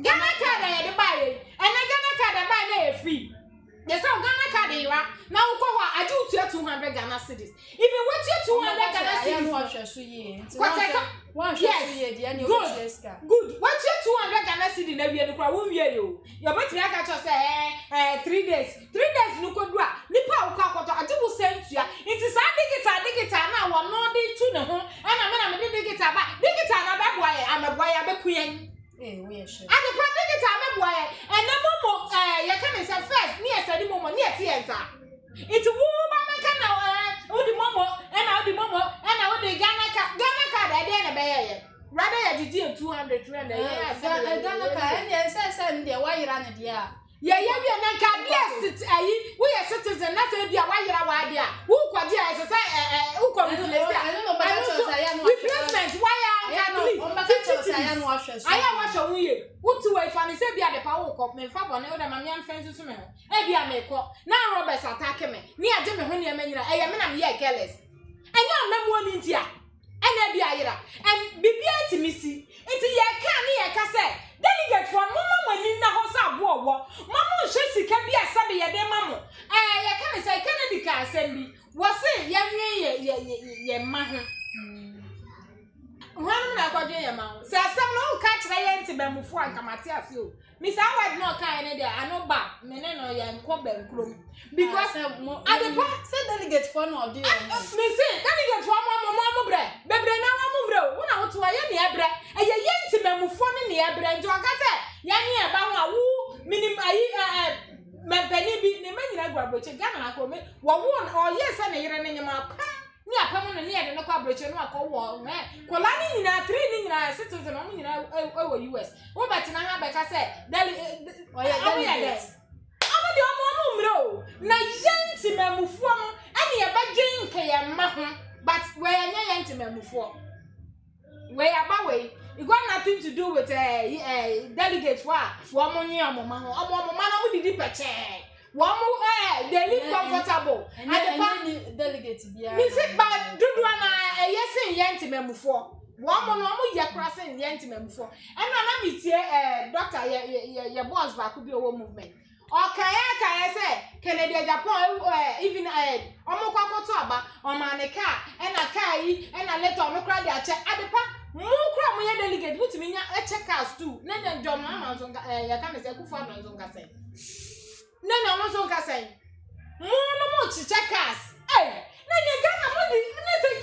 Ghana card, the buy, and a Ghana card, I buy free. There's no Ghana card now. I do 200 Ghana cities. Even with you 200 Ghana cities, good. What's your 200 Ghana cities? Never you crowd you. Your bet me I catch us 3 days. 3 days no could do. Nipa uka I do send to you. It is a digital now. I'm not to the home, and I'm a digital back. Digital I'm a boy, I'm a queen. And the project I'm a boy, and the momo, you can say first, near the moment, near theater. It's a woman, the momo, and the momo, and the Ghana card, I didn't buy it. Rather, you did 200 Ghana card, and yes, and why you run it, yeah. Yeah, yes, we are citizens, not to be a wire idea. Who could who I don't know, but replacement, why I am watching you. What to wait for me? Say, be at the power cup, me fab on other man, friends to me. Maybe I may call. Now Robert's attacking me. Near Jimmy Honey, I am here careless. And now I'm one in here. And and be to me see. It's a can say. Delegate for Mama when in the house of war. Mamma says can be a sabby a day, Mamma. I can't say Kennedy can send me. Was it young man? One I got your mouth. Say, some no catch the anti before I come at you. Miss Howard no kind of I know back, Meneno and Cobben Crum. Because I said delegate for no dear. Miss delegate for Mamma bread. Baby, now I'm over. When I want to a bread, and your yanty memophone in the air bread to a gazette. Yanny about woo, meaning my penny be the many grab which a Ghana come. One or yes, and a year in your mouth. Near permanent near the collaboration no call war, man. Colani in a training in a citizen over US. What about Nana Becca said? Yes. I'm the one na yanti memufo and ye badwen kaya mahon but where yanti memufo where abaway it got nothing to do with delegates wa money amoma did peche one more they live comfortable and the delegates me say but do yes yanti memufo one more yakrasa yanti memufo and na me tie doctor your boss back could be a movement. Okay, say Kennedy Agyapong even omokwakoto aba omaneka and a kai and a letter omokra dey ache adepa mukra mo delegate butimi nya check house too nene ndom amazon ya kan say kufa amazon ka say nene amazon ka say mo check house nene Ghana mo di say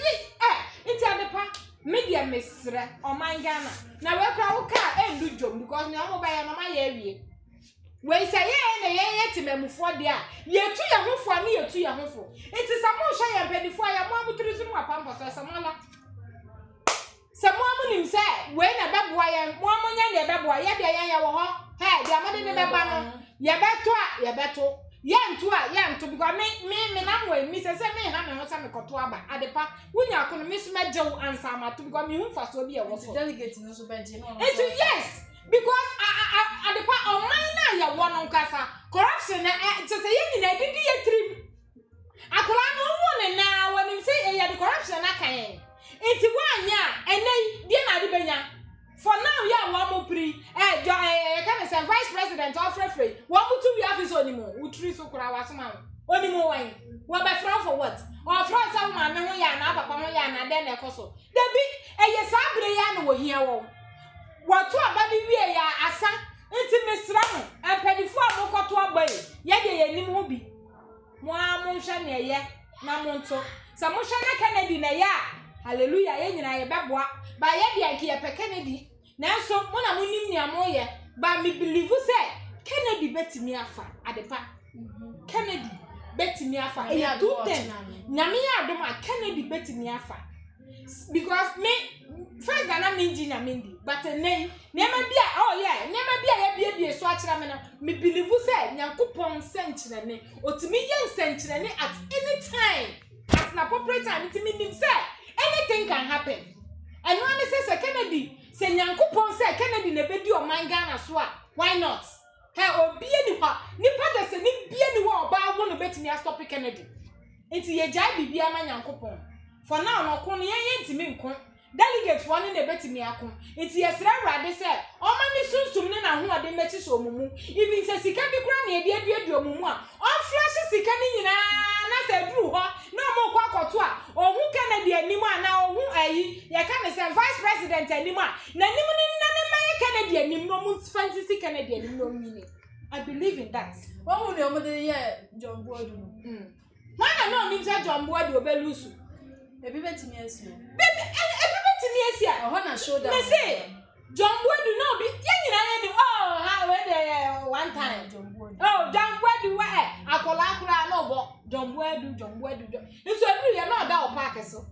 inti adepa media mesre oman Ghana na we kra wo ka endu jom because me omo ba ya mama ya awie. We say yeah timemufo de a ye tu ye hofo ani ye tu ye hofo enti samo hwe ye pedifo ya mo amuturu sunu apampoto samala samo amunim say we na beboa ye mo amunya ne beboa ye de ye wo ho he de amade ne beba no ye beto ye nto because me na we mi say me ha me ho sa me koto aba adepa wunya akono mi so mejew ansa ma to because me hu fa so bi ye wo so delegate no so beje no yes because at the part of mine ya one kasa corruption just say you na did ye trim akola no won na when him say the corruption na kan enti wanya ene die na de benya For now, yeah, one more pre. Can say vice president or free. One more 2 years anymore. We treat so was man. Only more wine. What by front for what? Or front some man, no ya na papa ya na then a coso. The big a sabre yan will hear one. What to a baby we ya asa into Miss Ram and penny for a mock to a bay. Yea, ni mobi. Moi, mon chane, ye, namonto. Some moshana Kennedy na ya. Hallelujah, yen na ye babwa. By yet, the idea Kennedy. Now, so when I win me a moye, but me believe you say Kennedy bet me afa at the park. Kennedy bet me afa. And you do them. Namia do my Kennedy bet me afa. Because me first than mean Gina Mindy, but a name never be oh yeah, never be a swatch ramena. Me believe you say Yankupon century or to me young century at any time. At an appropriate time, it means say anything can happen. And when they say Kennedy, say Yankupon say Kennedy never do your mind Ghana swap. Why not? Hey, or be anyone, Nipa does a be anyone about one bet me a stop Kennedy. It's a jai be a man Yankupon. For now, no corny ain't to me. Delegates one in the bet me a con. It's yes, they say, oh, money soon to me and who are the matches or mumu. Even says he can be granny, dear your mumma. All flashes he can in I said, no more quack or twa, or who can be anyone now, who are ye? You can't say vice president anymore. None Canadian, no moon's fancy Canadian, no meaning. I believe in that. What would your mother hear, John Boyd? Why not means that John Boyd will be loose? Baby, bet me as you. Baby, everybody near here. I want to show them. They say, John Boyd do not be young. Oh, how one time. John Boyd. Oh, John Boyd do wear. I call Akura no bo. John Boyd do. It's a real not that park so.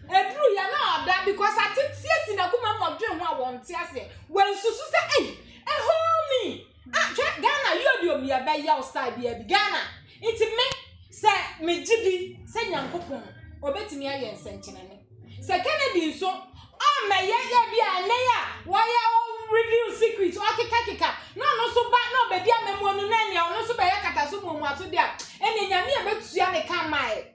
A true ya know that because I think yes in a woman of dream one won't say when Susu say hey hold me Ghana you do me a bay your style be Ghana it's me say me jidi say Nyankopon obetimi aye nsenkyene say Kennedy so oh me ye be aneya why reveal secrets okika no so ba no be dia memu no na nia no so be yakata so mu aso dia ene nyame abetua ne kan mai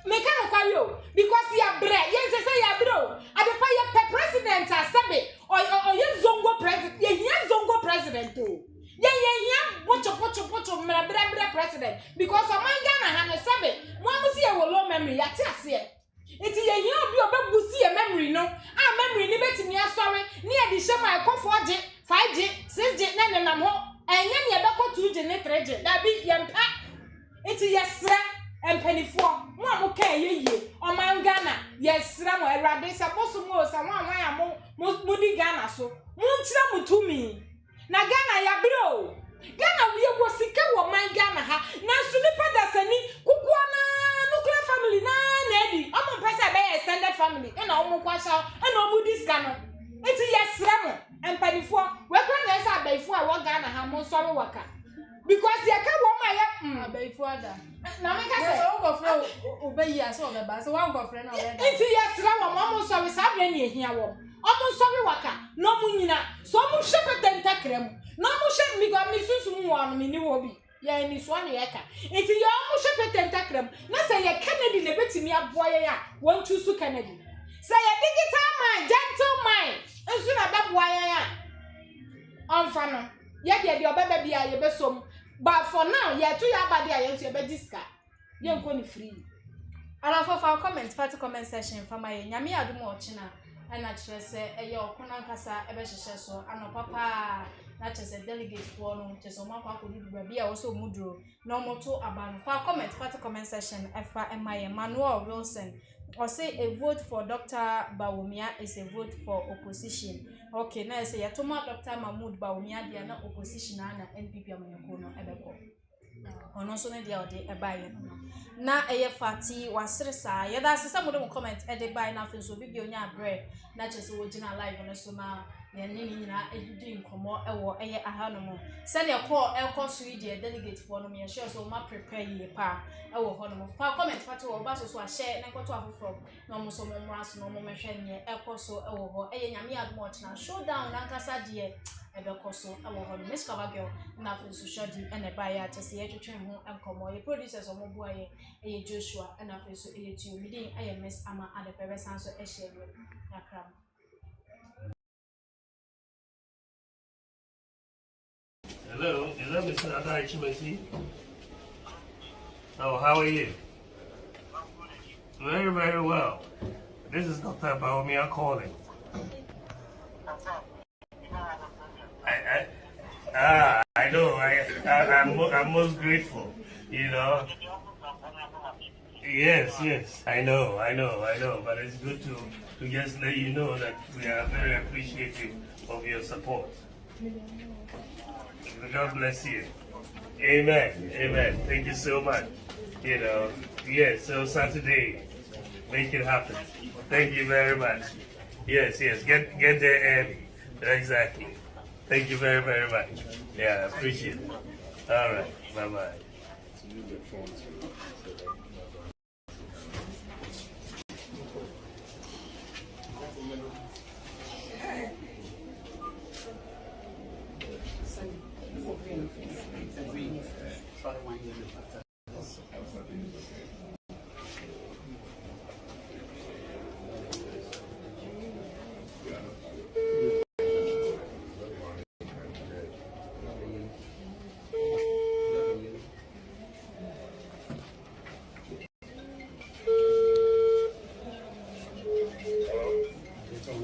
me can carry because ya bre yen say ya bro adepa ya president asabe or yen zongo president yen zongo president o yen pocho mra president because amanga na ha no sabe mo amusi e wo low memory ya ti ase enti yen obi obabusi e memory no memory ni betimi asori ni e di shema e ko 4G 5G 6G na nam ho enye ne e be ko 2G ne 3G da bi yempa enti yesra empenifo mo amuka ye o man Ghana yesra mo erade saboso mo sa mo anwan ya mo di Ghana so mo ntira mutumi na Ghana ya bro Ghana we wo sika wo man Ghana ha na so ni padasani kukuo na nuclear family na edi omo pesa be extended family e na omo kwasha e na omo dis Ghana enti yesra mo empenifo we kwa na esa abaifo a wo Ghana ha mo sori waka because ya ka wo ma ya Abaifo ada. na me ka say o go friend obeyi aso o ba so one go friend na o be. Enti yesra wo mo so we sabre na ehia wo. Omo so we waka no mu nyina so mo hwepete ntakrem. No mo hwe mi go mi susu mu wo no mi ni wo bi. Ya ni so na ye ka. Enti ya mo hwepete ntakrem. Na say ye Kennedy na betimi aboa ye a won choose Kennedy. Say ye digital mind, gentle mind. Ensu na be boa ye a. Onfa no. Ye de obeba bia ye besom. But for now, yeah, to your body, I use your bediska. You're going free. And for our comment, part comment session for my Yami Adumo China, and I just say, your Konankasa, Ebesheso, and papa, not just a delegate for no, just on my papa could be also Mudro, no more to about. For our comment session, FMI Emmanuel Wilson, or say a vote for Dr. Bawumia is a vote for opposition. Okay, now I say Yatoma Dr. Mahmoud Bawumia, they are not opposition and NPP Amayakono Ebeko. Or no sooner they are a buyer. Now a fatty was resa. Yeah, that's some of them comment at the buy nothing so big on your bread, not just original live on a summer. Then doing come or a hanomo. Send your call, Elco Swede, delegate for me, and sure so much prepare ye pa. I will honor. For comment, Fatu or Basso, so I share and go to from no so momras, no moment, Elco so over a yamia watch now. Show down Lancasa dear, a becoso, I will hold Miss Cavagel, nothing so shoddy and a buyer to see a train home and come or your producers or more boy, a Joshua, and I feel so a 2 meeting. I am Miss Amma and the parents answer a share with a crab. Hello, is that Mr. Adaichimesi? Oh, how are you? Very, very well. This is Dr. Bawumia calling. I know. I'm most grateful. You know. Yes. I know. But it's good to just let you know that we are very appreciative of your support. God bless you. Amen. Thank you so much. You know. Yes. So Saturday, make it happen. Thank you very much. Yes. Get there early. Exactly. Thank you very, very much. Yeah, appreciate it. All right. Bye-bye.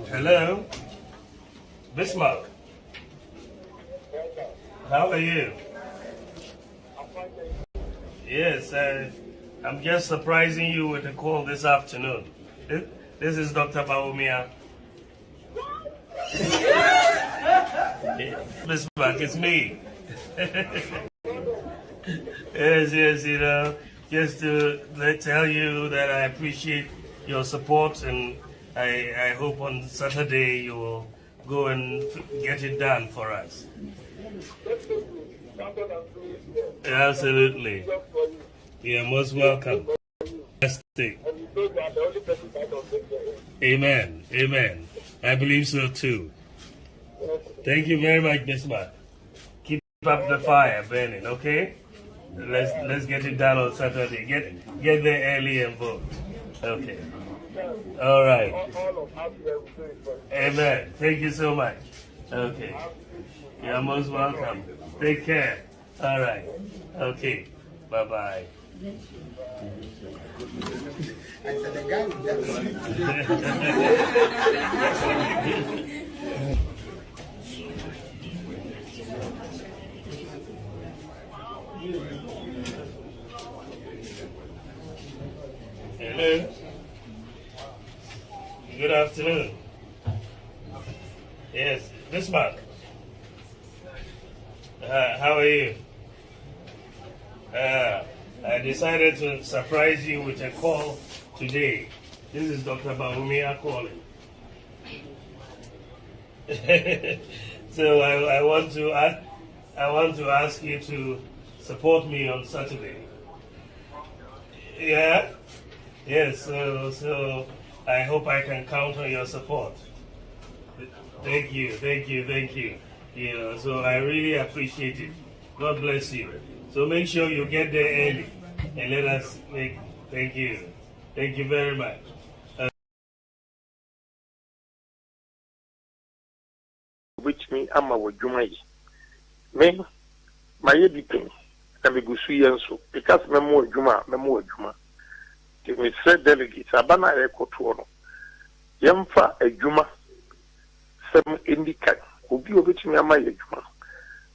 Hello, Bismarck. How are you? Yes, I'm just surprising you with a call this afternoon. This is Dr. Bawumia. Bismarck, it's me. Yes, you know, just to tell you that I appreciate your support, and I hope on Saturday you will go and get it done for us. Absolutely. You're most welcome. Amen. I believe so too. Thank you very much, Bismarck. Keep up the fire burning, okay? Let's get it done on Saturday. Get there early and vote. Okay. All right. Amen. Thank you so much. Okay. You're most welcome. Take care. All right. Okay. Bye-bye. Hello. Good afternoon. Yes, Bismarck. How are you? I decided to surprise you with a call today. This is Dr. Bawumia calling. So I want to ask you to support me on Saturday. Yeah. Yes. So I hope I can count on your support. Thank you. You know, so I really appreciate it. God bless you. So make sure you get there early and let us make. Thank you. Thank you very much. Which me ama wo dwuma yi. Me maye bipin na me gusu yenso because me mo adwuma. The Mr. Delegates abana ekoto no. Yemfa adwuma sem indicate obi obetumi ama ye adwuma.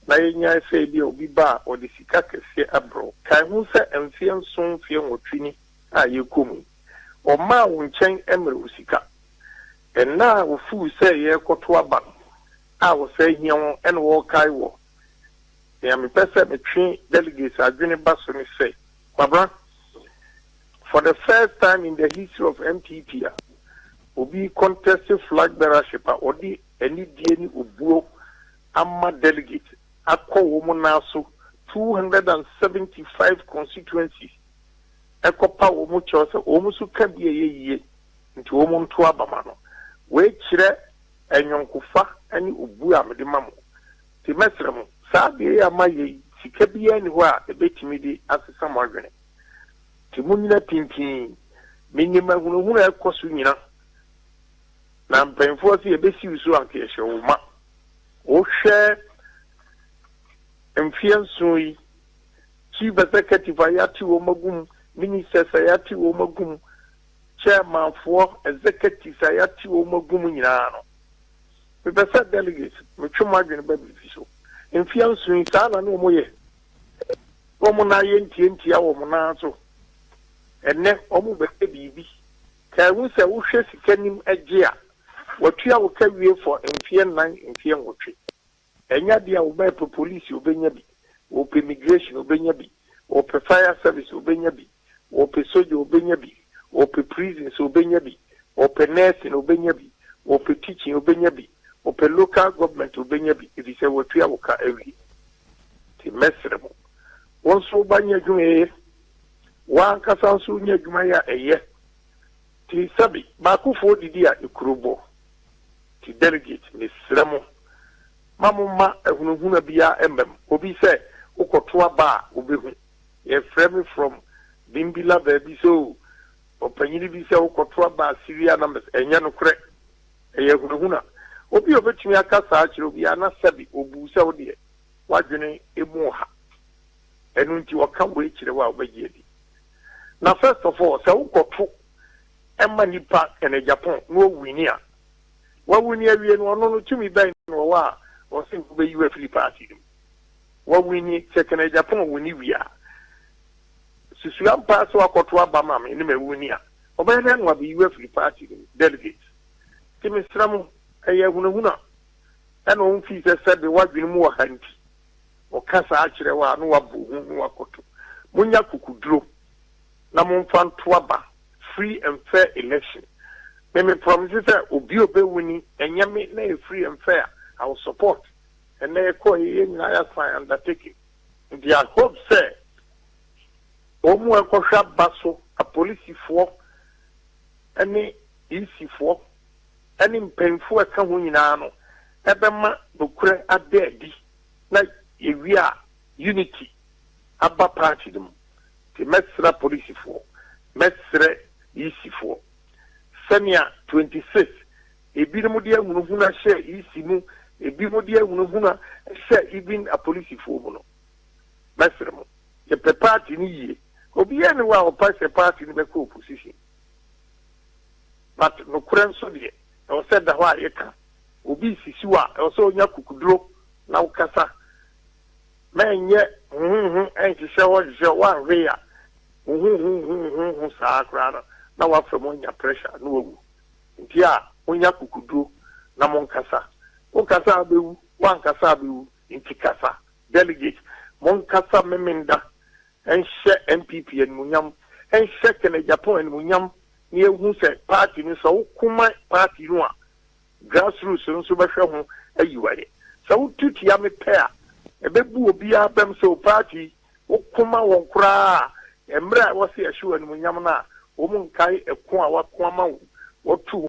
Na yenya se bi obi ba o de sika kese abro. Kai hu se emfie nson fie nwotwini a yekomu. O ma wo nchen emre usika. Enna wo fu se ye ekoto aba. I was saying, young and walk I will. I am a person between delegates. I've been a person say, Barbara, for the first time in the history of MPP, will be contested flag bearership or the any DNA Ubuo Amma delegate. I call woman now so 275 constituencies. I call power much almost can be a year into woman to Abamano. Wait, and Yonkufa. Any ubu amede mamo ti mesrem sabe ya maye sika bia ni ho a ebetimi di asesa modwene ti munyina pimpin minima hunu ekoso nyina na mpenfo si ebesi usu anke ehwe wo ma wo hwe Mfiansui, Chief Executive Ayati Omagum, Minister Sayati Omagum, Chairman for Executive Sayati Omagum Yano. We better delegates, which you might be beneficial. Mfiansui, Sana no more. Omona yenti awo monaso. Enne omu beke bibi. Ka wu se wo hwe sikanim agye a. Watua wo ka wie for mfie nan mfie nwotwe. Enya dia wo ba police obenya bi. Wo immigration obenya bi. Wo fire service obenya bi. Wo soldier obenya bi. Wo prison obenya bi. Wo nursing obenya bi. Wo teaching obenya bi. Wo local government obenya bi. It is a watua wo ka every. Ti mesremo. One so banya jume one kasansu nya jumaya eye ti sabi ba ku fo didi a ikurubo ti delegate misremo mamuma ehunhuna bia embem obi se ukoto aba obehu ye frame from bimbila baby so opanyini bi se ukoto aba Syria numbers enya no kre eye hunhuna obi obetumi akasa akire obi ana sabi obu se ode wadwene emu ha enu nti waka we kire wa obagye di na first of all se ukoto emma nipa ene Japan no wini a wa wini awie no no tumi ban no wa o se ko be yu free party wa wini second Japan wini wia susu ampa so akoto aba ma me ne ma wini a obaye na no be yu free party delegates kimi sramu eye hunahuna ana on fi se de wadwene mu wa hanti o kasa akire wa no wabu hu wakoto munya kukuduro na monfanto aba free and fair election me promise say obi obewuni enyame na free and fair I will support and na ko ye nyina ya sign undertaking the hope say omu ekwohwa baso a police for any EC for any mpemfo aka ho nyina no ebema dokure adedi na ewia unity aba party dem the mesra police for mesra EC for senior 26 ebinom de ahunuhuna share EC mu ebinom de ahunuhuna share even a police for no mesra mo the party ni ye obi ene wa o pass party ni be ko opposition but no kure so de o said that wa yeka obi sisiwa o so nya kukuduro na ukasa menye enki se wo je wa rea sa na wa femo nya pressure no wu nti a onya kukuduro na monkasa ukasa abewu wankasa abewu nti kasa delegate monkasa memenda enhye MPP enmunyam enhye kene Japan enmunyam ni ehu se party ni so kuma party no a grassroots nso behwe ho ayiware so tutu ya me pair ebebu obi abem so party okuma won kura emra wo se ehwe enmunyam na wo mun kai eko a wakoma wo tu